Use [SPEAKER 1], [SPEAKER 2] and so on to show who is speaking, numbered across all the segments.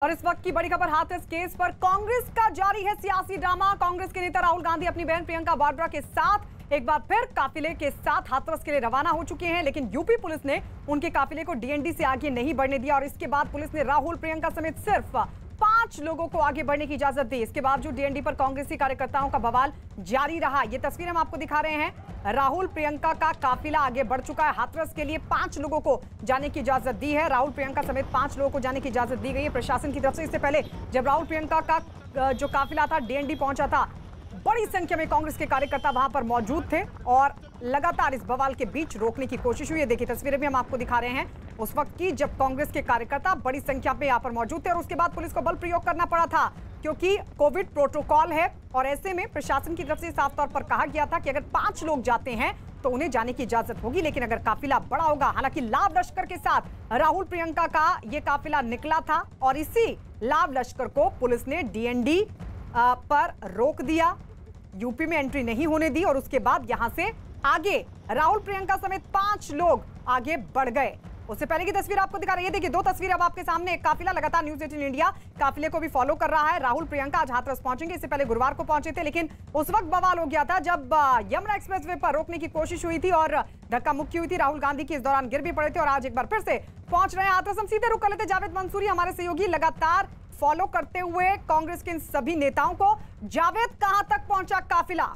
[SPEAKER 1] और इस वक्त की बड़ी खबर हाथरस केस पर कांग्रेस का जारी है सियासी ड्रामा। कांग्रेस के नेता राहुल गांधी अपनी बहन प्रियंका वाड्रा के साथ एक बार फिर काफिले के साथ हाथरस के लिए रवाना हो चुके हैं, लेकिन यूपी पुलिस ने उनके काफिले को डीएनडी से आगे नहीं बढ़ने दिया और इसके बाद पुलिस ने राहुल प्रियंका समेत सिर्फ 5 लोगों को आगे बढ़ने की इजाजत दी। इसके बावजूद डीएनडी पर कांग्रेसी कार्यकर्ताओं का बवाल जारी रहा। ये तस्वीर हम आपको दिखा रहे हैं। राहुल प्रियंका का काफिला आगे बढ़ चुका है। हाथरस के लिए 5 लोगों को जाने की इजाजत दी है। राहुल प्रियंका समेत 5 लोगों को जाने की इजाजत दी गई है प्रशासन की तरफ से। इससे पहले जब राहुल प्रियंका का जो काफिला था डीएनडी पहुंचा था, बड़ी संख्या में कांग्रेस के कार्यकर्ता वहां पर मौजूद थे और लगातार इस बवाल के बीच रोकने की कोशिश हुई है। देखिए तस्वीरें भी हम आपको दिखा रहे हैं उस वक्त की जब कांग्रेस के कार्यकर्ता बड़ी संख्या में यहां पर मौजूद थे और उसके बाद पुलिस को बल प्रयोग करना पड़ा था क्योंकि कोविड प्रोटोकॉल है और ऐसे में प्रशासन की तरफ से साफ तौर पर कहा गया था कि अगर 5 लोग जाते हैं तो उन्हें जाने की इजाजत होगी, लेकिन अगर काफिला बड़ा होगा। हालांकि लाव लश्कर के साथ राहुल प्रियंका का यह काफिला निकला था और इसी लाव लश्कर को पुलिस ने डीएनडी पर रोक दिया, यूपी में एंट्री नहीं होने दी और उसके बाद यहां से आगे राहुल प्रियंका समेत 5 लोग आगे बढ़ गए। उससे पहले की तस्वीर आपको दिखा रही है। देखिए 2 तस्वीर अब आपके सामने। एक काफिला लगातार न्यूज़ 18 इंडिया काफिले को भी फॉलो कर रहा है। राहुल प्रियंका आज हाथरस पहुंचेंगे, इससे पहले गुरुवार को पहुंचे थे, लेकिन उस वक्त बवाल हो गया था जब यमुना एक्सप्रेसवे पर रोकने की कोशिश हुई थी और धक्का मुक्की हुई थी। राहुल गांधी की इस दौरान गिर भी पड़े थे और आज एक बार फिर से पहुंच रहे हैं हाथरस। हम सीधे रुक कर लेते जावेद मंसूरी हमारे सहयोगी लगातार फॉलो करते हुए कांग्रेस के इन सभी नेताओं को। जावेद, कहां तक पहुंचा काफिला?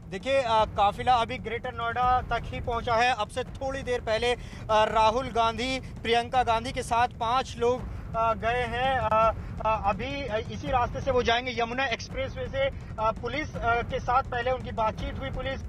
[SPEAKER 2] देखिए काफिला अभी ग्रेटर नोएडा तक ही पहुंचा है। अब से थोड़ी देर पहले राहुल गांधी प्रियंका गांधी के साथ 5 लोग गए हैं। अभी इसी रास्ते से वो जाएंगे यमुना एक्सप्रेसवे से। पुलिस के साथ पहले उनकी बातचीत हुई, पुलिस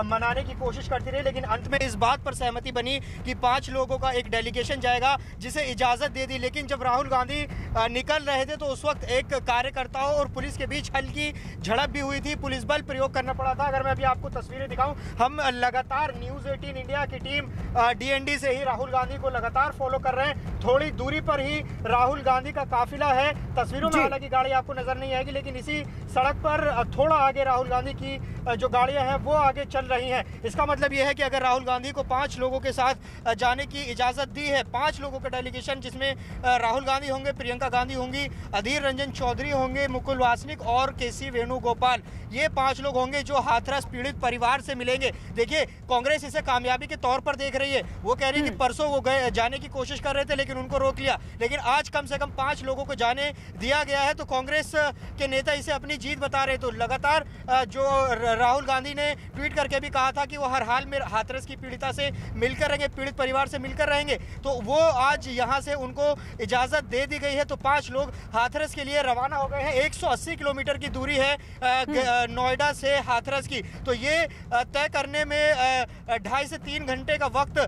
[SPEAKER 2] मनाने की कोशिश करती रही, लेकिन अंत में इस बात पर सहमति बनी कि 5 लोगों का एक डेलीगेशन जाएगा जिसे इजाजत दे दी। लेकिन जब राहुल गांधी निकल रहे थे तो उस वक्त एक कार्यकर्ताओं और पुलिस के बीच हल्की झड़प भी हुई थी, पुलिस बल प्रयोग करना पड़ा था। अगर मैं अभी आपको तस्वीरें दिखाऊं, हम लगातार न्यूज़ 18 इंडिया की टीम डीएनडी से ही राहुल गांधी को लगातार फॉलो कर रहे हैं। थोड़ी दूरी पर ही राहुल गांधी का काफिला है। तस्वीरों में हालांकि गाड़ी आपको नजर नहीं आएगी, लेकिन इसी सड़क पर थोड़ा आगे राहुल गांधी की जो गाड़ियां हैं वो आगे चल रही हैं। इसका मतलब यह है कि अगर राहुल गांधी को 5 लोगों के साथ जाने की इजाजत दी है, 5 लोगों का डेलीगेशन जिसमें राहुल गांधी होंगे, प्रियंका गांधी होंगी, अधीर रंजन चौधरी होंगे, मुकुल वासनिक और केसी वेणुगोपाल, ये 5 लोग होंगे जो हाथरस पीड़ित परिवार से मिलेंगे। देखिए कांग्रेस इसे कामयाबी के तौर पर देख रही है। वो कह रही है कि परसों वो गए जाने की कोशिश कर रहे थे लेकिन उनको रोक लिया, लेकिन आज कम से कम 5 लोगों को जाने दिया गया है, तो कांग्रेस के नेता इसे अपनी जीत बता रहे। तो लगातार जो राहुल गांधी ने ट्वीट करके भी कहा था कि वो हर हाल में हाथरस की पीड़िता से मिलकर रहेंगे, पीड़ित परिवार से मिलकर रहेंगे, तो वो आज यहां से उनको इजाजत दे दी गई है। तो 5 लोग हाथरस के लिए रवाना हो गए हैं। 180 किलोमीटर की दूरी है नोएडा से हाथरस की, तो ये तय करने में 2.5 से 3 घंटे का वक्त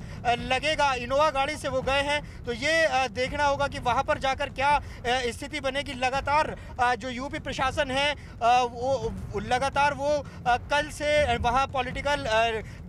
[SPEAKER 2] लगेगा। इनोवा गाड़ी से वो गए हैं, तो ये देखना होगा कि वहां पर जाकर क्या स्थिति बनेगी। लगातार जो यूपी प्रशासन है वो लगातार कल से वहां पॉलिटिकल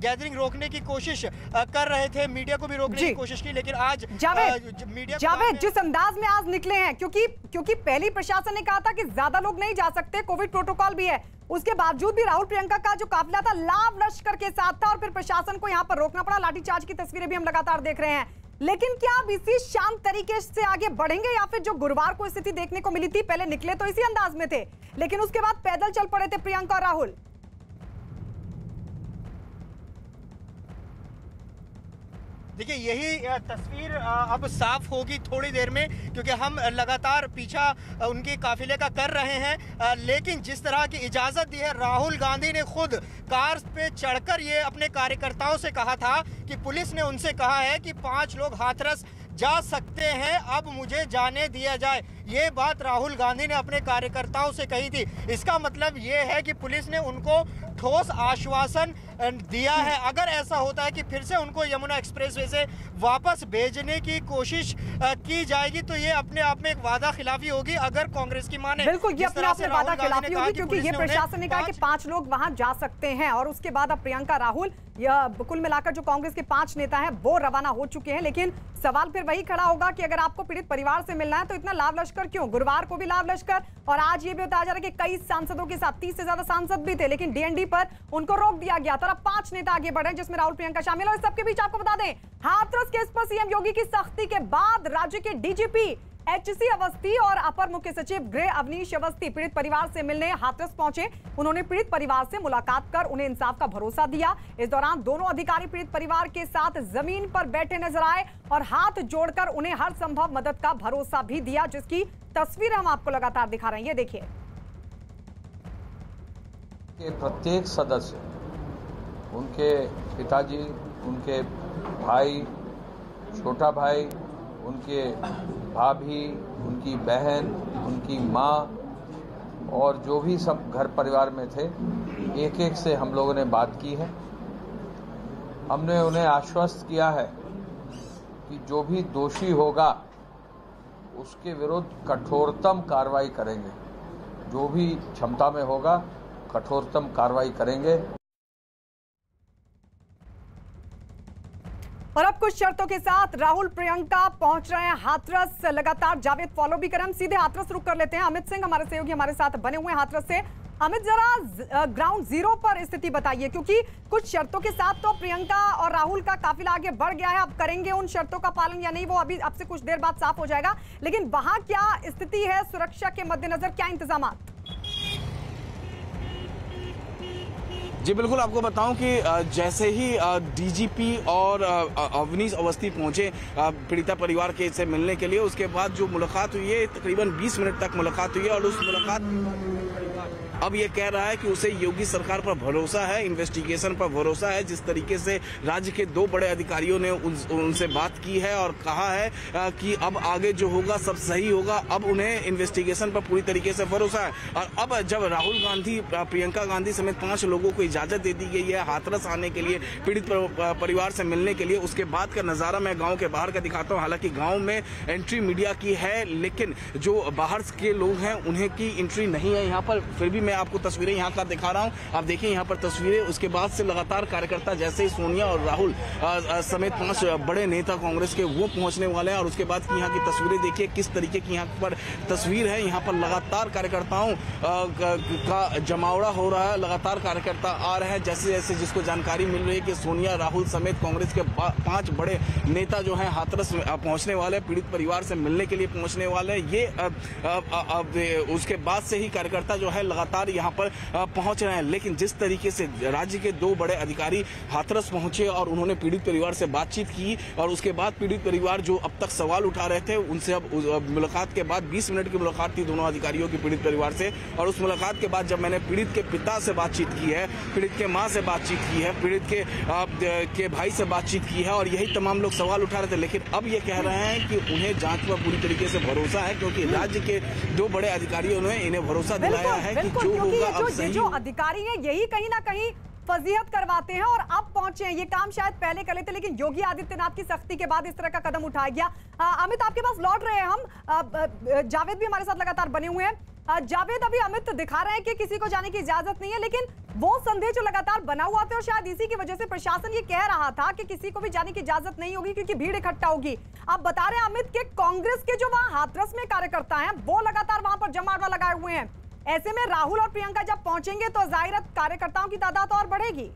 [SPEAKER 2] गैदरिंग रोकने की कोशिश कर रहे थे, मीडिया को भी रोकने की कोशिश की, लेकिन आज
[SPEAKER 1] जावेद जिस अंदाज में आज निकले हैं, क्योंकि पहली प्रशासन ने कहा था कि ज्यादा लोग नहीं जा सकते, कोविड प्रोटोकॉल भी है, उसके बावजूद भी राहुल प्रियंका का जो काफिला था लाव लश्कर के साथ था और फिर प्रशासन को यहां पर रोकना पड़ा। लाठीचार्ज की तस्वीरें भी हम लगातार देख रहे हैं, लेकिन क्या अब इसी शांत तरीके से आगे बढ़ेंगे या फिर जो गुरुवार को स्थिति देखने को मिली थी, पहले निकले तो इसी अंदाज में थे लेकिन उसके बाद पैदल चल पड़े थे प्रियंका और राहुल?
[SPEAKER 2] देखिए यही तस्वीर अब साफ होगी थोड़ी देर में, क्योंकि हम लगातार पीछा उनके काफिले का कर रहे हैं। लेकिन जिस तरह की इजाज़त दी है, राहुल गांधी ने खुद कार पे चढ़कर ये अपने कार्यकर्ताओं से कहा था कि पुलिस ने उनसे कहा है कि 5 लोग हाथरस जा सकते हैं, अब मुझे जाने दिया जाए। ये बात राहुल गांधी ने अपने कार्यकर्ताओं से कही थी। इसका मतलब ये है कि पुलिस ने उनको ठोस आश्वासन दिया है। अगर ऐसा होता है कि फिर से उनको यमुना एक्सप्रेसवे से वापस भेजने की कोशिश की जाएगी तो ये अपने आप में एक वादा खिलाफी होगी अगर कांग्रेस की माने।
[SPEAKER 1] बिल्कुल, ये अपने आप में वादा खिलाफी होगी क्योंकि ये प्रशासन ने कहा कि 5 लोग वहां जा सकते हैं और उसके बाद अब प्रियंका, राहुल, या कुल मिलाकर जो कांग्रेस के 5 नेता हैं वो रवाना हो चुके हैं। लेकिन सवाल फिर वही खड़ा होगा कि अगर आपको पीड़ित परिवार से मिलना है तो इतना लाव लश्कर क्यों? गुरुवार को भी लाव लश्कर और आज ये भी बताया जा रहा है कि कई सांसदों के साथ 30 से ज्यादा सांसद भी थे, लेकिन डीएनडी पर उनको रोक दिया गया था। अब 5 नेता आगे बढ़े जिसमें राहुल, प्रियंका शामिल। और इस सबके बीच आपको बता दें, हाथरस केस पर सीएम योगी की सख्ती के बाद राज्य के डीजीपी एचसी अवस्थी और अपर मुख्य सचिव गृह अवनीश अवस्थी पीड़ित परिवार से मिलने हाथरस पहुंचे। उन्होंने पीड़ित परिवार से मुलाकात कर उन्हें इंसाफ का भरोसा दिया। इस दौरान दोनों अधिकारी पीड़ित परिवार के साथ जमीन पर बैठे नजर आए और हाथ जोड़कर उन्हें हर संभव मदद का भरोसा भी दिया, जिसकी तस्वीर हम आपको लगातार दिखा रहे हैं। ये देखिए,
[SPEAKER 3] प्रत्येक सदस्य, उनके पिताजी, उनके भाई, छोटा भाई, उनके भाभी, उनकी बहन, उनकी माँ और जो भी सब घर परिवार में थे, एक एक से हम लोगों ने बात की है। हमने उन्हें आश्वस्त किया है कि जो भी दोषी होगा उसके विरुद्ध कठोरतम कार्रवाई करेंगे, जो भी क्षमता में होगा कठोरतम कार्रवाई करेंगे।
[SPEAKER 1] और अब कुछ शर्तों के साथ राहुल, प्रियंका पहुंच रहे हैं हाथरस। लगातार जावेद फॉलो भी करें, हम सीधे हाथरस रुक कर लेते हैं। अमित सिंह हमारे सहयोगी हमारे साथ बने हुए हैं हाथरस से। अमित, जरा ग्राउंड जीरो पर स्थिति बताइए, क्योंकि कुछ शर्तों के साथ तो प्रियंका और राहुल का काफिला आगे बढ़ गया है। अब करेंगे उन शर्तों का पालन या नहीं, वो अभी अब से कुछ देर बाद साफ हो जाएगा। लेकिन वहां क्या स्थिति है सुरक्षा के मद्देनजर, क्या इंतजाम?
[SPEAKER 4] जी बिल्कुल, आपको बताऊं कि जैसे ही डीजीपी और अवनीश अवस्थी पहुंचे पीड़िता परिवार के से मिलने के लिए, उसके बाद जो मुलाकात हुई है तकरीबन 20 मिनट तक मुलाकात हुई है और उस मुलाकात अब ये कह रहा है कि उसे योगी सरकार पर भरोसा है, इन्वेस्टिगेशन पर भरोसा है। जिस तरीके से राज्य के 2 बड़े अधिकारियों ने उनसे बात की है और कहा है कि अब आगे जो होगा सब सही होगा, अब उन्हें इन्वेस्टिगेशन पर पूरी तरीके से भरोसा है। और अब जब राहुल गांधी, प्रियंका गांधी समेत 5 लोगों को इजाजत दे दी गई है हाथरस आने के लिए, पीड़ित परिवार से मिलने के लिए, उसके बाद का नजारा मैं गाँव के बाहर का दिखाता हूँ। हालांकि गाँव में एंट्री मीडिया की है, लेकिन जो बाहर के लोग हैं उन्हें की एंट्री नहीं है यहाँ पर। फिर भी मैं आपको तस्वीरें यहाँ का दिखा रहा हूँ, आप देखिए यहाँ पर तस्वीरें। उसके बाद से लगातार कार्यकर्ता, जैसे ही सोनिया और राहुल समेत 5 बड़े नेता कांग्रेस के वो पहुंचने वाले हैं। और उसके बाद की यहाँ की तस्वीरें देखिए किस तरीके की यहाँ पर तस्वीर है। यहाँ पर लगातार कार्यकर्ताओं का जमावड़ा हो रहा है, लगातार कार्यकर्ता आ रहे हैं। जैसे जैसे जिसको जानकारी मिल रही है कि सोनिया, राहुल समेत कांग्रेस के 5 बड़े नेता जो है हाथरस पहुंचने वाले, पीड़ित परिवार से मिलने के लिए पहुंचने वाले। ये उसके बाद से ही कार्यकर्ता जो है लगातार यहाँ पर पहुंच रहे हैं। लेकिन जिस तरीके से राज्य के 2 बड़े अधिकारी हाथरस पहुंचे और उन्होंने पीड़ित परिवार से बातचीत की और उसके बाद पीड़ित परिवार जो अब तक सवाल उठा रहे थे उनसे अब मुलाकात के बाद 20 मिनट की मुलाकात थी दोनों अधिकारियों की पीड़ित परिवार से। और उस मुलाकात के बाद जब मैंने पीड़ित के पिता से बातचीत की है, पीड़ित के माँ से बातचीत की है, पीड़ित के भाई से बातचीत की है और यही तमाम लोग सवाल उठा रहे थे। लेकिन अब ये कह रहे हैं कि उन्हें जांच पर पूरी तरीके से भरोसा है, क्योंकि राज्य के 2 बड़े अधिकारियों ने इन्हें भरोसा दिलाया है कि जो होगा
[SPEAKER 1] जो अधिकारी हैं यही कहीं ना कहीं फजीहत करवाते हैं और अब पहुंचे हैं। ये काम शायद पहले कर लेते, लेकिन योगी आदित्यनाथ की सख्ती के बाद इस तरह का कदम उठाया गया। अमित, आपके पास लौट रहे हैं हम। जावेद भी हमारे साथ लगातार बने हुए हैं। जावेद, अभी अमित दिखा रहे हैं कि किसी को जाने की इजाजत नहीं है, लेकिन वो संदेह जो लगातार बना हुआ था और शायद इसी की वजह से प्रशासन ये कह रहा था कि किसी को भी जाने की इजाजत नहीं होगी क्योंकि भीड़ इकट्ठा होगी। आप बता रहे हैं अमित के कांग्रेस के जो वहां हाथरस में कार्यकर्ता हैं वो लगातार वहां पर जमावड़ा लगाए हुए हैं। ऐसे में राहुल और प्रियंका जब पहुंचेंगे तो जाहिर है कार्यकर्ताओं की तादाद और बढ़ेगी।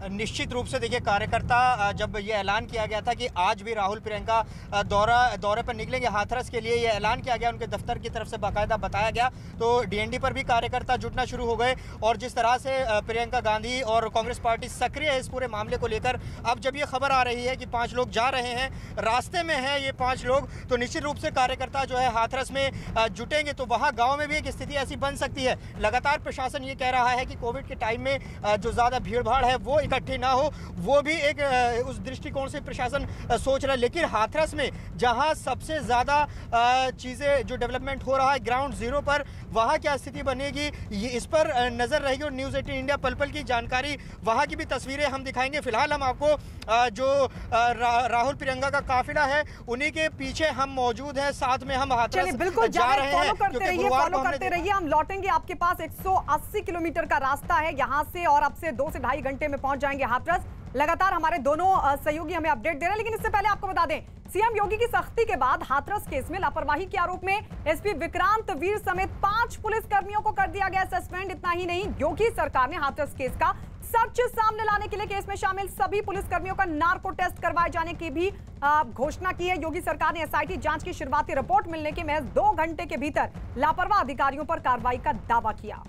[SPEAKER 2] निश्चित रूप से देखिए, कार्यकर्ता जब ये ऐलान किया गया था कि आज भी राहुल, प्रियंका दौरे पर निकलेंगे हाथरस के लिए, ये ऐलान किया गया उनके दफ्तर की तरफ से बाकायदा बताया गया, तो डीएनडी पर भी कार्यकर्ता जुटना शुरू हो गए। और जिस तरह से प्रियंका गांधी और कांग्रेस पार्टी सक्रिय है इस पूरे मामले को लेकर, अब जब ये खबर आ रही है कि 5 लोग जा रहे हैं, रास्ते में हैं ये 5 लोग, तो निश्चित रूप से कार्यकर्ता जो है हाथरस में जुटेंगे। तो वहाँ गाँव में भी एक स्थिति ऐसी बन सकती है। लगातार प्रशासन ये कह रहा है कि कोविड के टाइम में जो ज़्यादा भीड़ भाड़ है वो इकट्ठी ना हो, वो भी एक उस दृष्टिकोण से प्रशासन सोच रहा है। लेकिन हाथरस में जहां सबसे ज़्यादा चीज़ें जो डेवलपमेंट हो रहा है ग्राउंड जीरो पर, वहां क्या स्थिति बनेगी ये इस पर नज़र रहेगी। और न्यूज़ 18 इंडिया पल पल की जानकारी, वहां की भी तस्वीरें हम दिखाएंगे। फिलहाल हम आपको जो राहुल प्रियंका का काफिला है उन्हीं के पीछे हम मौजूद हैं, साथ में हम हाथरस
[SPEAKER 1] बिल्कुल
[SPEAKER 2] जा रहे हैं।
[SPEAKER 1] फॉलो करते रहिए, हम लौटेंगे। आपके पास 180 किलोमीटर का रास्ता है यहाँ से, और अब से 2 से ढाई घंटे में पहुंच जाएंगे हाथरस। लगातार हमारे दोनों सहयोगी हमें अपडेट दे रहे हैं, लेकिन इससे पहले आपको बता दें, सीएम योगी की सख्ती के बाद हाथरस केस में लापरवाही के आरोप में एसपी विक्रांत वीर समेत 5 पुलिस कर्मियों को कर दिया गया सस्पेंड। इतना ही नहीं, योगी सरकार ने हाथरस केस का सच सामने लाने के लिए केस में शामिल सभी पुलिस कर्मियों का नार्को टेस्ट करवाए जाने की भी घोषणा की है। योगी सरकार ने एसआईटी जांच की शुरुआती रिपोर्ट मिलने के महज 2 घंटे के भीतर लापरवाह अधिकारियों पर कार्रवाई का दावा किया।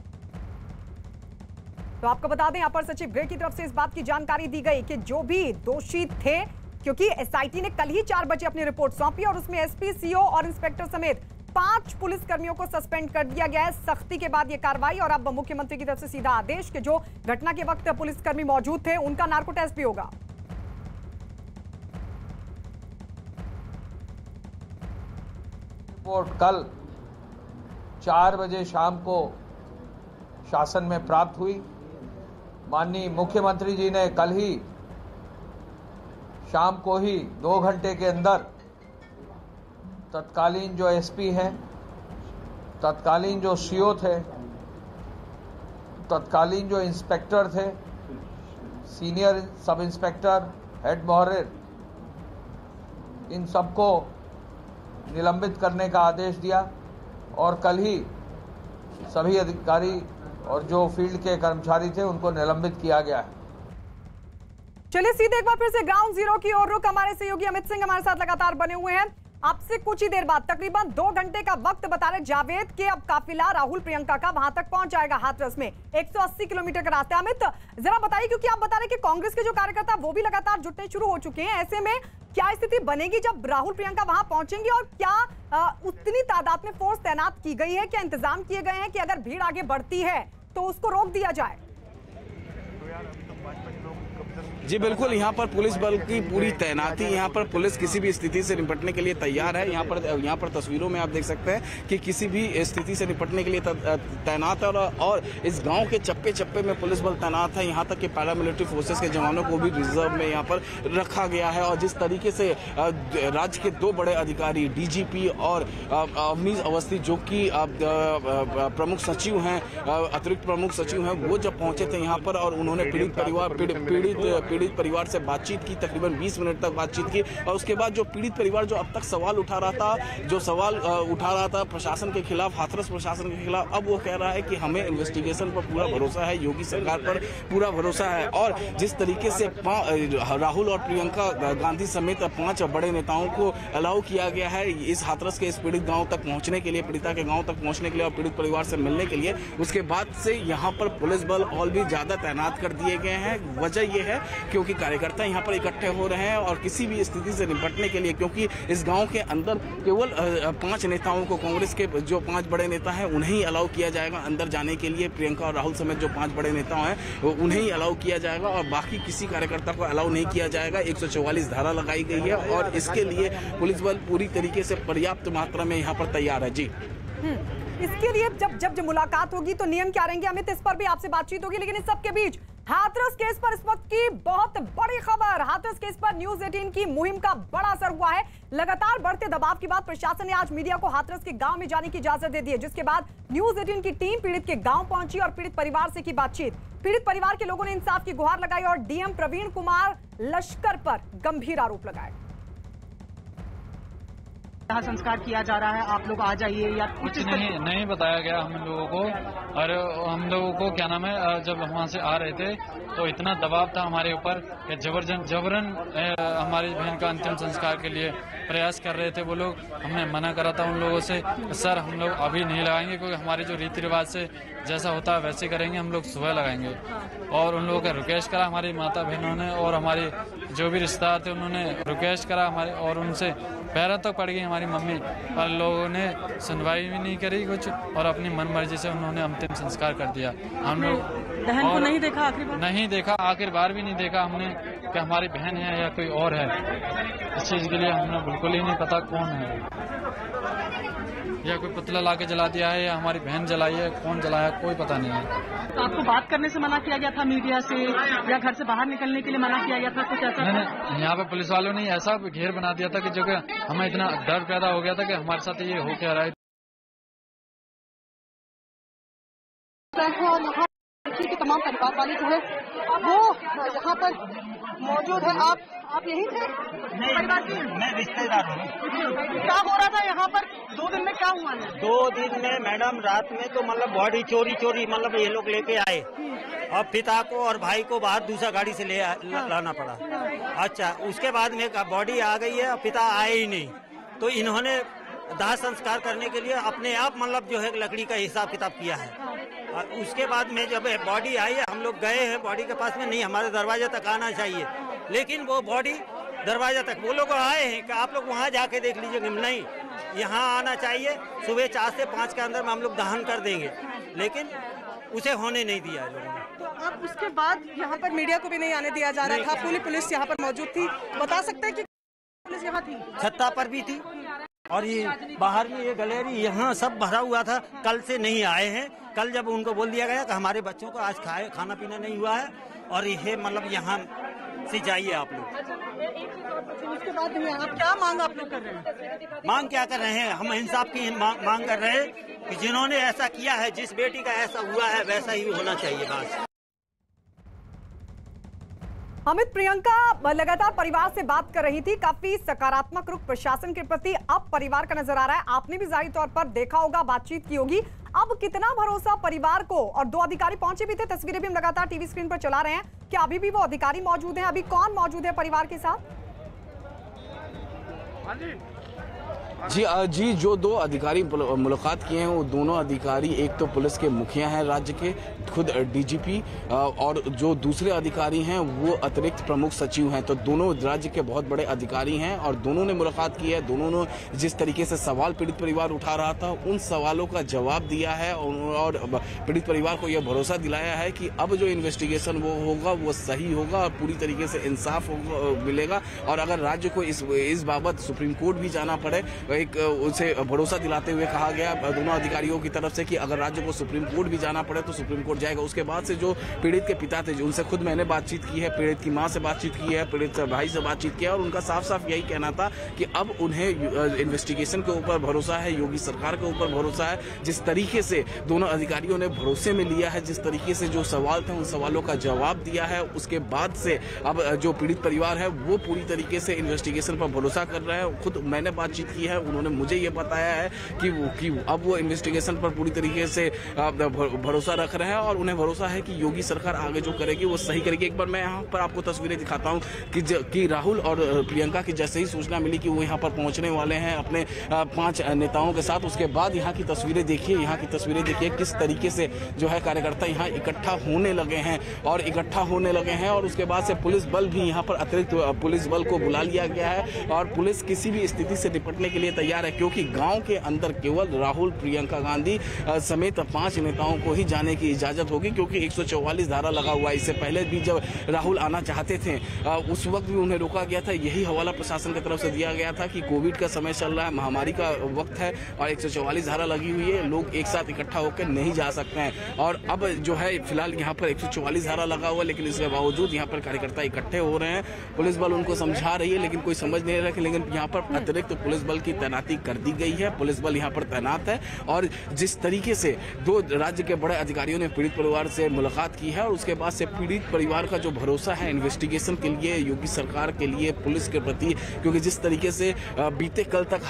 [SPEAKER 1] तो आपको बता दें, अपर सचिव गृह की तरफ से इस बात की जानकारी दी गई कि जो भी दोषी थे, क्योंकि एसआईटी ने कल ही 4 बजे अपनी रिपोर्ट सौंपी और उसमें एसपी, सीओ और इंस्पेक्टर समेत 5 पुलिस कर्मियों को सस्पेंड कर दिया गया है। सख्ती के बाद यह कार्रवाई, और अब मुख्यमंत्री की तरफ से सीधा आदेश कि जो घटना के वक्त पुलिसकर्मी मौजूद थे उनका नार्को टेस्ट भी होगा।
[SPEAKER 3] रिपोर्ट कल 4 बजे शाम को शासन में प्राप्त हुई। माननीय मुख्यमंत्री जी ने कल ही शाम को ही 2 घंटे के अंदर तत्कालीन जो एसपी हैं, तत्कालीन जो सीओ थे, तत्कालीन जो इंस्पेक्टर थे, सीनियर सब इंस्पेक्टर, हेड मोहर्रिर, इन सबको निलंबित करने का आदेश दिया और कल ही सभी अधिकारी और जो फील्ड के कर्मचारी थे उनको निलंबित किया गया है।
[SPEAKER 1] चलिए सीधे एक बार फिर से ग्राउंड जीरो की ओर रुक। हमारे सहयोगी अमित सिंह हमारे साथ लगातार बने हुए हैं। आपसे कुछ ही देर बाद, तकरीबन 2 घंटे का वक्त बता रहे जावेद के अब काफिला राहुल प्रियंका का वहां तक पहुंच जाएगा हाथरस में। 180 किलोमीटर का रास्ता है। अमित, जरा बताइए, क्योंकि आप बता रहे कि कांग्रेस के जो कार्यकर्ता वो भी लगातार जुटने शुरू हो चुके हैं, ऐसे में क्या स्थिति बनेगी जब राहुल प्रियंका वहां पहुंचेंगे, और क्या उतनी तादाद में फोर्स तैनात की गई है, क्या इंतजाम किए गए हैं कि अगर भीड़ आगे बढ़ती है तो उसको रोक दिया जाए?
[SPEAKER 4] जी बिल्कुल, यहाँ पर पुलिस बल की पूरी तैनाती, यहाँ पर पुलिस किसी भी स्थिति से निपटने के लिए तैयार है। यहाँ पर तस्वीरों में आप देख सकते हैं कि किसी भी स्थिति से निपटने के लिए तैनात है, और इस गांव के चप्पे चप्पे में पुलिस बल तैनात है। यहाँ तक कि पैरामिलिट्री फोर्सेस के जवानों को भी रिजर्व में यहाँ पर रखा गया है। और जिस तरीके से राज्य के 2 बड़े अधिकारी डीजीपी और अवनीश अवस्थी, जो कि प्रमुख सचिव हैं, अतिरिक्त प्रमुख सचिव हैं, वो जब पहुंचे थे यहाँ पर और उन्होंने पीड़ित परिवार से बातचीत की, तकरीबन 20 मिनट तक बातचीत की। और उसके बाद जो पीड़ित परिवार जो अब तक सवाल उठा रहा था प्रशासन के खिलाफ, हाथरस प्रशासन के खिलाफ, अब वो कह रहा है कि हमें इन्वेस्टिगेशन पर पूरा भरोसा है, योगी सरकार पर पूरा भरोसा है। और जिस तरीके से राहुल और प्रियंका गांधी समेत 5 बड़े नेताओं को अलाउ किया गया है इस हाथरस के इस पीड़ित गाँव तक पहुँचने के लिए, पीड़िता के गाँव तक पहुँचने के लिए और पीड़ित परिवार से मिलने के लिए, उसके बाद से यहाँ पर पुलिस बल और भी ज्यादा तैनात कर दिए गए हैं। वजह यह है क्योंकि कार्यकर्ता यहाँ पर इकट्ठे हो रहे हैं और किसी भी स्थिति से निपटने के लिए, क्योंकि इस गांव के अंदर केवल 5 नेताओं को, कांग्रेस के जो 5 बड़े नेता हैं उन्हें ही अलाउ किया जाएगा अंदर जाने के लिए। प्रियंका और राहुल समेत जो 5 बड़े नेता हैं उन्हें ही अलाउ किया जाएगा और बाकी किसी कार्यकर्ता को अलाउ नहीं किया जाएगा। 144 धारा लगाई गई है और इसके लिए पुलिस बल पूरी तरीके से पर्याप्त मात्रा में यहाँ पर तैयार है। जी,
[SPEAKER 1] इसके लिए जब मुलाकात होगी तो नियम क्या रहेंगे अमित, इस पर भी आपसे बातचीत होगी। लेकिन इस सबके बीच हाथरस केस पर इस वक्त की बहुत बड़ी खबर। हाथरस केस पर न्यूज़ 18 की मुहिम का बड़ा असर हुआ है। लगातार बढ़ते दबाव के बाद प्रशासन ने आज मीडिया को हाथरस के गांव में जाने की इजाजत दे दी है, जिसके बाद न्यूज़ 18 की टीम पीड़ित के गांव पहुंची और पीड़ित परिवार से की बातचीत। पीड़ित परिवार के लोगों ने इंसाफ की गुहार लगाई और डीएम प्रवीण कुमार लश्कर पर गंभीर आरोप लगाए।
[SPEAKER 5] यहाँ संस्कार किया जा रहा है, आप लोग आ जाइए या
[SPEAKER 6] कुछ नहीं बताया गया हम लोगों को। और हम लोगों को क्या नाम है, जब वहाँ से आ रहे थे तो इतना दबाव था हमारे ऊपर कि जबरन हमारी बहन का अंतिम संस्कार के लिए प्रयास कर रहे थे वो लोग। हमने मना करा था उन लोगों से, सर हम लोग अभी नहीं लगाएंगे, क्योंकि हमारे जो रीति रिवाज से जैसा होता है वैसे करेंगे, हम लोग सुबह लगाएंगे। और उन लोगों का रिक्वेस्ट करा हमारी माता बहनों ने और हमारे जो भी रिश्तेदार थे उन्होंने रिक्वेस्ट करा हमारे, और उनसे पैरों तक पड़ गई हमारी मम्मी, और लोगों ने सुनवाई भी नहीं करी कुछ और अपनी मन मर्जी से उन्होंने अंतिम संस्कार कर दिया। हम लोग
[SPEAKER 5] बहन को नहीं देखा आखिरी बार?
[SPEAKER 6] नहीं देखा, आखिर बार भी नहीं देखा हमने कि हमारी बहन है या कोई और है। इस चीज के लिए हमने बिल्कुल ही नहीं पता कौन है, या कोई पुतला ला के जला दिया है या हमारी बहन जलाई है, कौन जलाया कोई पता नहीं है।
[SPEAKER 5] तो आपको बात करने से मना किया गया था मीडिया से, या घर से बाहर निकलने के लिए मना किया गया था, कुछ ऐसा?
[SPEAKER 6] नहीं, यहाँ पे पुलिस वालों ने ऐसा घेर बना दिया था कि जो हमें इतना डर पैदा हो गया था कि हमारे साथ ये हो क्या रहा है।
[SPEAKER 7] कि तमाम परिवार वाले जो है वो यहाँ पर मौजूद है। आप यही थे? परिवार की?
[SPEAKER 8] मैं रिश्तेदार हूँ।
[SPEAKER 7] क्या हो रहा था यहाँ पर 2 दिन में, क्या हुआ है?
[SPEAKER 8] 2 दिन में मैडम रात में तो मतलब बॉडी चोरी मतलब ये लोग लेके आए और पिता को और भाई को बाहर दूसरा गाड़ी से लाना पड़ा। अच्छा, उसके बाद में बॉडी आ गई है और पिता आए ही नहीं, तो इन्होंने दाह संस्कार करने के लिए अपने आप मतलब जो है लकड़ी का हिसाब किताब किया है। और उसके बाद में जब बॉडी आई है, हम लोग गए हैं बॉडी के पास में, नहीं हमारे दरवाजे तक आना चाहिए, लेकिन वो बॉडी दरवाजा तक वो लोग आए हैं कि आप लोग वहाँ जाके देख लीजिए। नहीं, यहाँ आना चाहिए, सुबह 4 से 5 के अंदर में हम लोग दहन कर देंगे, लेकिन उसे होने नहीं दिया लोगों ने।
[SPEAKER 7] तो अब उसके बाद यहाँ पर मीडिया को भी नहीं आने दिया जा रहा था, पूरी पुलिस यहाँ पर मौजूद थी। बता सकते हैं कि पुलिस यहाँ थी?
[SPEAKER 8] छत्ता पर भी थी और ये बाहर में ये गैलरी यहाँ सब भरा हुआ था। कल से नहीं आए हैं, कल जब उनको बोल दिया गया कि हमारे बच्चों को आज खाना पीना नहीं हुआ है और ये मतलब यहाँ से जाइए आप लोग।
[SPEAKER 7] उसके बाद नहीं, आप क्या मांग आप लोग कर रहे हैं?
[SPEAKER 8] मांग क्या कर रहे हैं? हम इंसाफ की मांग कर रहे हैं कि जिन्होंने ऐसा किया है, जिस बेटी का ऐसा हुआ है वैसा ही होना चाहिए बस।
[SPEAKER 1] अमित, प्रियंका लगातार परिवार से बात कर रही थी, काफी सकारात्मक रुख प्रशासन के प्रति अब परिवार का नजर आ रहा है। आपने भी जाहिर तौर पर देखा होगा, बातचीत की होगी। अब कितना भरोसा परिवार को, और 2 अधिकारी पहुंचे भी थे, तस्वीरें भी हम लगातार टीवी स्क्रीन पर चला रहे हैं। क्या अभी भी वो अधिकारी मौजूद हैं? अभी कौन मौजूद है परिवार के साथ?
[SPEAKER 4] जी, जो 2 अधिकारी मुलाकात किए हैं वो दोनों अधिकारी, एक तो पुलिस के मुखिया हैं राज्य के, खुद डीजीपी, और जो दूसरे अधिकारी हैं वो अतिरिक्त प्रमुख सचिव हैं। तो दोनों राज्य के बहुत बड़े अधिकारी हैं और दोनों ने मुलाकात की है। दोनों ने जिस तरीके से सवाल पीड़ित परिवार उठा रहा था, उन सवालों का जवाब दिया है और पीड़ित परिवार को यह भरोसा दिलाया है कि अब जो इन्वेस्टिगेशन वो होगा वो सही होगा और पूरी तरीके से इंसाफ मिलेगा। और अगर राज्य को इस बाबत सुप्रीम कोर्ट भी जाना पड़े, एक उसे भरोसा दिलाते हुए कहा गया दोनों अधिकारियों की तरफ से कि अगर राज्य को सुप्रीम कोर्ट भी जाना पड़े तो सुप्रीम कोर्ट जाएगा। उसके बाद से जो पीड़ित के पिता थे, उनसे खुद मैंने बातचीत की है, पीड़ित की मां से बातचीत की है, पीड़ित भाई से बातचीत किया, और उनका साफ साफ यही कहना था कि अब उन्हें इन्वेस्टिगेशन के ऊपर भरोसा है, योगी सरकार के ऊपर भरोसा है। जिस तरीके से दोनों अधिकारियों ने भरोसे में लिया है, जिस तरीके से जो सवाल थे उन सवालों का जवाब दिया है, उसके बाद से अब जो पीड़ित परिवार है वो पूरी तरीके से इन्वेस्टिगेशन पर भरोसा कर रहा है। खुद मैंने बातचीत की है, उन्होंने मुझे ये बताया है कि अब वो इन्वेस्टिगेशन पर पूरी तरीके से भरोसा रख रहे हैं और उन्हें भरोसा है कि योगी सरकार आगे जो करेगी वो सही करेगी। एक बार मैं यहाँ पर आपको तस्वीरें दिखाता हूँ कि राहुल और प्रियंका की जैसे ही सूचना मिली कि वो यहाँ पर पहुँचने वाले हैं अपने 5 नेताओं के साथ, उसके बाद यहाँ की तस्वीरें देखिए, यहाँ की तस्वीरें देखिए किस तरीके से जो है कार्यकर्ता यहाँ इकट्ठा होने लगे हैं और उसके बाद से पुलिस बल भी यहाँ पर अतिरिक्त पुलिस बल को बुला लिया गया है और पुलिस किसी भी स्थिति से निपटने के लिए तैयार है, क्योंकि गांव के अंदर केवल राहुल, प्रियंका गांधी समेत 5 नेताओं को ही जाने की इजाजत होगी, क्योंकि 144 धारा लगा हुआ है। इससे पहले भी जब राहुल आना चाहते थे उस वक्त भी उन्हें रोका गया था। यही हवाला प्रशासन की तरफ से दिया गया था कि कोविड का समय चल रहा है, महामारी का वक्त है और 144 धारा लगी हुई है, लोग एक साथ इकट्ठा होकर नहीं जा सकते हैं। और अब जो है फिलहाल यहाँ पर 144 धारा लगा हुआ है, लेकिन इसके बावजूद यहाँ पर कार्यकर्ता इकट्ठे हो रहे हैं। पुलिस बल उनको समझा रही है लेकिन कोई समझ नहीं रहा, लेकिन यहाँ पर अतिरिक्त पुलिस बल की तैनाती कर दी गई है। पुलिस बल यहाँ पर तैनात है और जिस तरीके से 2 राज्य के बड़े अधिकारियों ने पीड़ित परिवार से मुलाकात की है और उसके बाद से पीड़ित परिवार का जो भरोसा है इन्वेस्टिगेशन के लिए, योगी सरकार के लिए, पुलिस के प्रति, क्योंकि जिस तरीके से बीते कल तक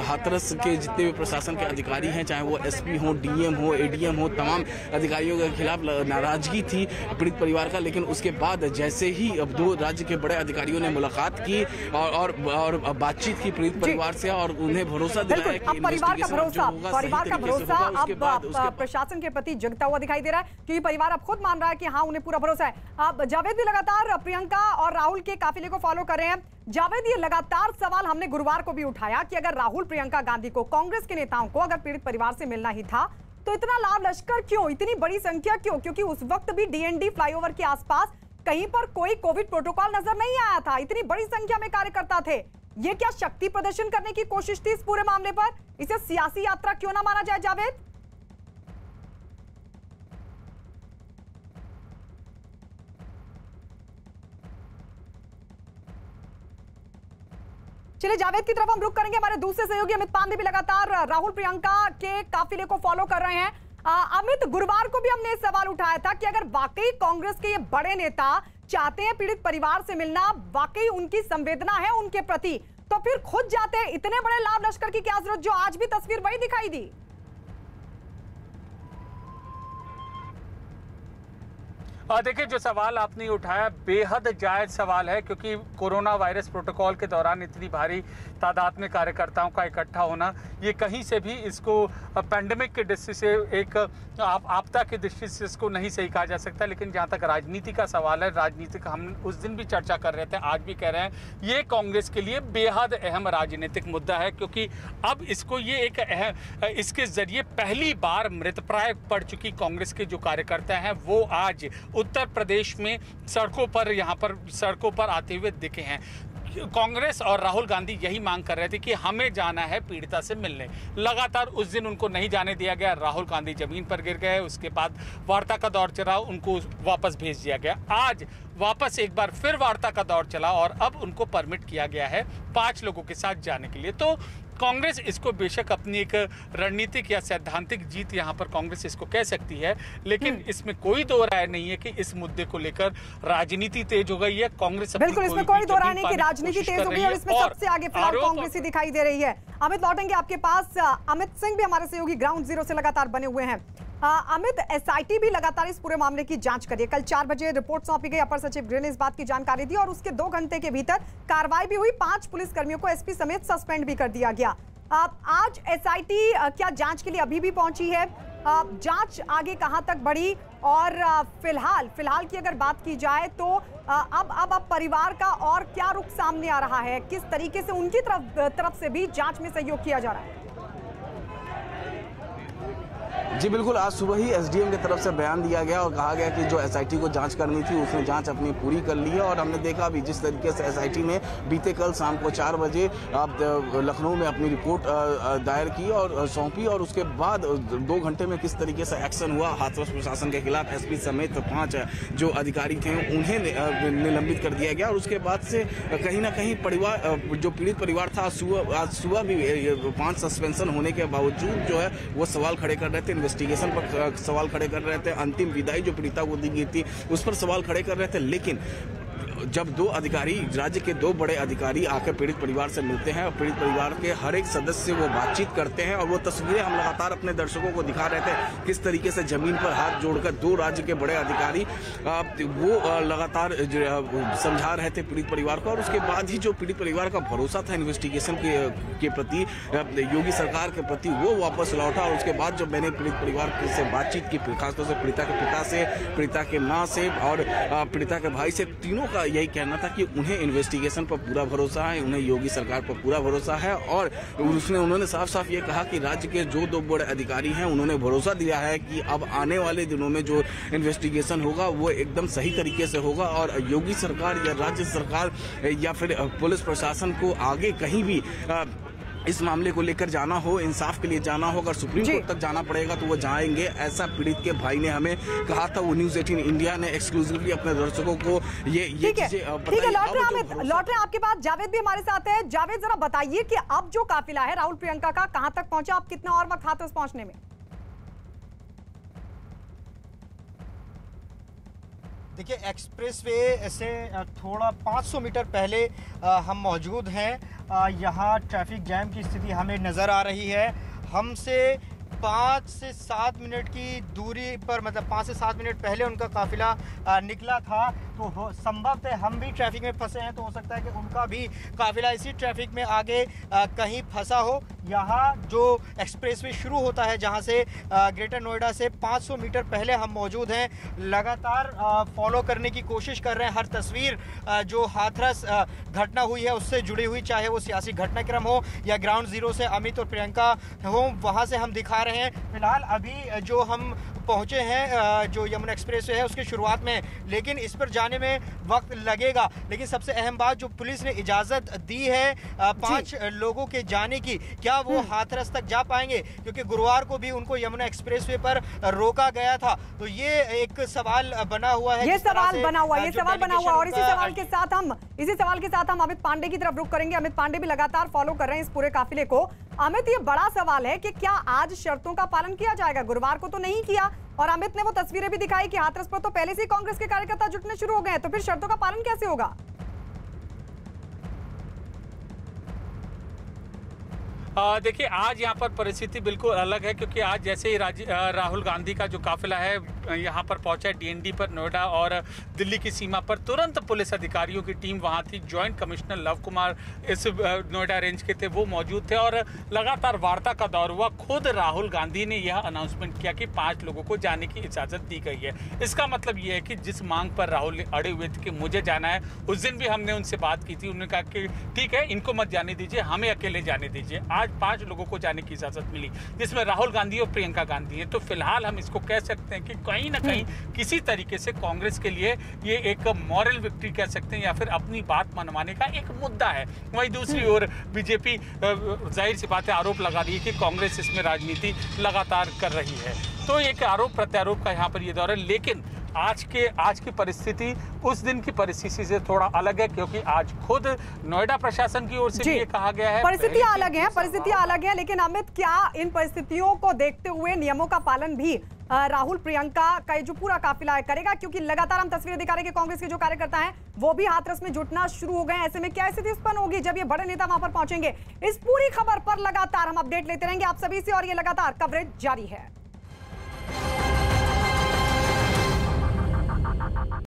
[SPEAKER 4] हाथरस के जितने भी प्रशासन के अधिकारी हैं, चाहे वो एसपी हो, डीएम हो, एडीएम हो, तमाम अधिकारियों के खिलाफ नाराजगी थी पीड़ित परिवार का। लेकिन उसके बाद जैसे ही अब 2 राज्य के बड़े अधिकारियों ने मुलाकात की और बातचीत की पीड़ित परिवार से और उन्हें भरोसा दिलाया कि
[SPEAKER 1] परिवार का भरोसा अब प्रशासन के प्रति जगता हुआ दिखाई दे रहा है, क्योंकि परिवार अब खुद मान रहा है कि हाँ उन्हें पूरा भरोसा है। अब जावेद भी लगातार प्रियंका और राहुल के काफिले को फॉलो कर रहे हैं। जावेद, ये लगातार सवाल हमने गुरुवार को भी उठाया कि अगर राहुल, प्रियंका गांधी को, कांग्रेस के नेताओं को अगर पीड़ित परिवार से मिलना ही था तो इतना लाल लश्कर क्यों, इतनी बड़ी संख्या क्यों? क्योंकि उस वक्त भी डीएनडी फ्लाईओवर के आसपास कहीं पर कोई कोविड प्रोटोकॉल नजर नहीं आया था। इतनी बड़ी संख्या में कार्यकर्ता थे। ये क्या शक्ति प्रदर्शन करने की कोशिश थी इस पूरे मामले पर? इसे सियासी यात्रा क्यों ना माना जाए जावेद? चलिए जावेद की तरफ हम रुक करेंगे। हमारे दूसरे सहयोगी अमित पांडे भी लगातार राहुल प्रियंका के काफिले को फॉलो कर रहे हैं। अमित, गुरुवार को भी हमने सवाल उठाया था कि अगर वाकई कांग्रेस के ये बड़े नेता चाहते हैं पीड़ित परिवार से मिलना, वाकई उनकी संवेदना है उनके प्रति, तो फिर खुद जाते, इतने बड़े लाभ लश्कर की क्या जरूरत, जो आज भी तस्वीर वही दिखाई दी।
[SPEAKER 9] देखिए, जो सवाल आपने उठाया बेहद जायज सवाल है, क्योंकि कोरोना वायरस प्रोटोकॉल के दौरान इतनी भारी तादाद में कार्यकर्ताओं का इकट्ठा होना, ये कहीं से भी इसको पैंडेमिक की दृष्टि से, एक आपदा की दृष्टि से इसको नहीं सही कहा जा सकता। लेकिन जहाँ तक राजनीति का सवाल है, राजनीति का हम उस दिन भी चर्चा कर रहे थे, आज भी कह रहे हैं, ये कांग्रेस के लिए बेहद अहम राजनीतिक मुद्दा है, क्योंकि अब इसको ये एक इसके जरिए पहली बार मृतप्राय पड़ चुकी कांग्रेस के जो कार्यकर्ता हैं वो आज उत्तर प्रदेश में यहाँ पर सड़कों पर आते हुए दिखे हैं। कांग्रेस और राहुल गांधी यही मांग कर रहे थे कि हमें जाना है पीड़िता से मिलने। लगातार उस दिन उनको नहीं जाने दिया गया, राहुल गांधी जमीन पर गिर गए, उसके बाद वार्ता का दौर चला, उनको वापस भेज दिया गया। आज वापस एक बार फिर वार्ता का दौर चला और अब उनको परमिट किया गया है 5 लोगों के साथ जाने के लिए। तो कांग्रेस इसको बेशक अपनी एक रणनीतिक या सैद्धांतिक जीत यहाँ पर कांग्रेस इसको कह सकती है, लेकिन इसमें कोई दो राय नहीं है कि इस मुद्दे को लेकर राजनीति तेज हो गई है। कांग्रेस
[SPEAKER 1] बिल्कुल, इसमें कोई दो राय नहीं कि राजनीति तेज हो गई है और इसमें सबसे आगे फिलहाल कांग्रेस ही दिखाई दे रही है। अमित, लौटेंगे आपके पास। अमित सिंह भी हमारे सहयोगी ग्राउंड जीरो से लगातार बने हुए हैं। अमित, एसआईटी भी लगातार इस पूरे मामले की जांच करिए। कल 4 बजे रिपोर्ट सौंपी गई, अपर सचिव गृह ने इस बात की जानकारी दी और उसके 2 घंटे के भीतर कार्रवाई भी हुई। 5 पुलिसकर्मियों को एसपी समेत सस्पेंड भी कर दिया गया। आज एसआईटी क्या जांच के लिए अभी भी पहुंची है? जांच आगे कहां तक बढ़ी? और फिलहाल की अगर बात की जाए तो अब परिवार का और क्या रुख सामने आ रहा है? किस तरीके से उनकी तरफ से भी जांच में सहयोग किया जा रहा है?
[SPEAKER 4] जी बिल्कुल, आज सुबह ही एसडीएम की तरफ से बयान दिया गया और कहा गया कि जो एसआईटी को जांच करनी थी उसने जांच अपनी पूरी कर ली है। और हमने देखा अभी जिस तरीके से एसआईटी ने बीते कल शाम को 4 बजे लखनऊ में अपनी रिपोर्ट दायर की और सौंपी, और उसके बाद 2 घंटे में किस तरीके से एक्शन हुआ हाथरस प्रशासन के खिलाफ। एसपी समेत 5 जो अधिकारी थे उन्हें निलंबित कर दिया गया। और उसके बाद से कहीं ना कहीं परिवार, जो पीड़ित परिवार था, आज सुबह भी 5 सस्पेंशन होने के बावजूद जो है वो सवाल खड़े कर रहे थे, इन्वेस्टिगेशन पर सवाल खड़े कर रहे थे, अंतिम विदाई जो पीड़िता को दी गई थी उस पर सवाल खड़े कर रहे थे। लेकिन जब 2 अधिकारी, राज्य के 2 बड़े अधिकारी आकर पीड़ित परिवार से मिलते हैं और पीड़ित परिवार के हर एक सदस्य से वो बातचीत करते हैं, और वो तस्वीरें हम लगातार अपने दर्शकों को दिखा रहे थे किस तरीके से जमीन पर हाथ जोड़कर 2 राज्य के बड़े अधिकारी वो लगातार समझा रहे थे पीड़ित परिवार को। और उसके बाद ही जो पीड़ित परिवार का भरोसा था इन्वेस्टिगेशन के प्रति, योगी सरकार के प्रति, वो वापस लौटा। और उसके बाद जब मैंने पीड़ित परिवार से बातचीत की, खासतौर से पीड़िता के पिता से, पीड़िता के माँ से और पीड़िता के भाई से, तीनों का यही कहना था कि उन्हें इन्वेस्टिगेशन पर पूरा भरोसा है, उन्हें योगी सरकार पर पूरा भरोसा है। और उन्होंने साफ साफ ये कहा कि राज्य के जो 2 बड़े अधिकारी हैं उन्होंने भरोसा दिया है कि अब आने वाले दिनों में जो इन्वेस्टिगेशन होगा वो एकदम सही तरीके से होगा, और योगी सरकार या राज्य सरकार या फिर पुलिस प्रशासन को आगे कहीं भी इस मामले को लेकर जाना हो, इंसाफ के लिए जाना हो, अगर सुप्रीम कोर्ट तक जाना पड़ेगा तो वो जाएंगे, ऐसा पीड़ित के भाई ने हमें कहा था। वो न्यूज़ 18 इंडिया ने एक्सक्लूसिवली अपने दर्शकों को ये चीजें बताई।
[SPEAKER 1] लौट रहे आपके पास जावेद भी हमारे साथ है। जावेद, जरा बताइए कि अब जो काफिला है राहुल प्रियंका का कहां तक पहुंचा? अब कितना और वक्त हाथरस पहुंचने में?
[SPEAKER 2] देखिए, एक्सप्रेसवे से थोड़ा 500 मीटर पहले हम मौजूद हैं। यहाँ ट्रैफिक जैम की स्थिति हमें नज़र आ रही है। हमसे 5 से 7 मिनट की दूरी पर, मतलब 5 से 7 मिनट पहले उनका काफिला निकला था। तो संभव है हम भी ट्रैफिक में फंसे हैं, तो हो सकता है कि उनका भी काफिला इसी ट्रैफिक में आगे कहीं फंसा हो। यहाँ जो एक्सप्रेसवे शुरू होता है, जहाँ से ग्रेटर नोएडा से 500 मीटर पहले हम मौजूद हैं, लगातार फॉलो करने की कोशिश कर रहे हैं। हर तस्वीर जो हाथरस घटना हुई है उससे जुड़ी हुई, चाहे वो सियासी घटनाक्रम हो या ग्राउंड जीरो से अमित और प्रियंका हो, वहाँ से हम दिखा रहे रहे हैं। फिलहाल अभी जो हम पहुंचे हैं जो यमुना एक्सप्रेस है उसकी शुरुआत में, लेकिन इस पर जाने में वक्त लगेगा। लेकिन सबसे अहम बात, जो पुलिस ने इजाजत दी है 5 लोगों के जाने की, क्या वो हाथरस तक जा पाएंगे? क्योंकि गुरुवार को भी उनको यमुना एक्सप्रेसवे पर रोका गया था। तो ये एक सवाल बना हुआ है,
[SPEAKER 1] ये सवाल बना हुआ और इसी सवाल के साथ हम अमित पांडे की तरफ रुख करेंगे। अमित पांडे भी लगातार फॉलो कर रहे हैं इस पूरे काफिले को। अमित, ये बड़ा सवाल है कि क्या आज शर्तों का पालन किया जाएगा? गुरुवार को तो नहीं किया, और अमित ने वो तस्वीरें भी दिखाई कि हाथरस पर तो पहले से ही कांग्रेस के कार्यकर्ता जुटने शुरू हो गए, तो फिर शर्तों का पालन कैसे होगा?
[SPEAKER 9] देखिए, आज यहाँ पर परिस्थिति बिल्कुल अलग है, क्योंकि आज जैसे ही राहुल गांधी का जो काफिला है यहाँ पर पहुंचा है डीएनडी पर, नोएडा और दिल्ली की सीमा पर, तुरंत पुलिस अधिकारियों की टीम वहाँ थी। जॉइंट कमिश्नर लव कुमार इस नोएडा रेंज के थे, वो मौजूद थे और लगातार वार्ता का दौर हुआ। खुद राहुल गांधी ने यह अनाउंसमेंट किया कि 5 लोगों को जाने की इजाज़त दी गई है। इसका मतलब ये है कि जिस मांग पर राहुल अड़े हुए थे कि मुझे जाना है, उस दिन भी हमने उनसे बात की थी। उन्होंने कहा कि ठीक है, इनको मत जाने दीजिए, हमें अकेले जाने दीजिए। आज 5 लोगों को जाने की इजाजत मिली, जिसमें राहुल गांधी और प्रियंका गांधी है। तो फिलहाल हम इसको कह सकते हैं कि कहीं ना कहीं किसी तरीके से कांग्रेस के लिए ये एक मॉरल विक्ट्री कह सकते हैं, या फिर अपनी बात मनवाने का एक मुद्दा है। वहीं दूसरी ओर बीजेपी जाहिर सी बात है आरोप लगा रही है कि कांग्रेस इसमें राजनीति लगातार कर रही है। तो एक आरोप प्रत्यारोप का यहाँ पर ये दौर है। लेकिन आज की परिस्थिति उस दिन की परिस्थिति से थोड़ा अलग है, क्योंकि आज खुद नोएडा प्रशासन की ओर से भी ये कहा गया है
[SPEAKER 1] परिस्थितियां अलग है। लेकिन अमित, क्या इन परिस्थितियों को देखते हुए नियमों का पालन भी राहुल प्रियंका का जो पूरा काफिला करेगा? क्योंकि लगातार हम तस्वीरें दिखा रहे हैं कि कांग्रेस के जो कार्यकर्ता हैं वो भी हाथरस में जुटना शुरू हो गए हैं। ऐसे में क्या स्थिति उत्पन्न होगी जब ये बड़े नेता वहां पर पहुंचेंगे? इस पूरी खबर पर लगातार हम अपडेट लेते रहेंगे आप सभी से, और ये लगातार कवरेज जारी है।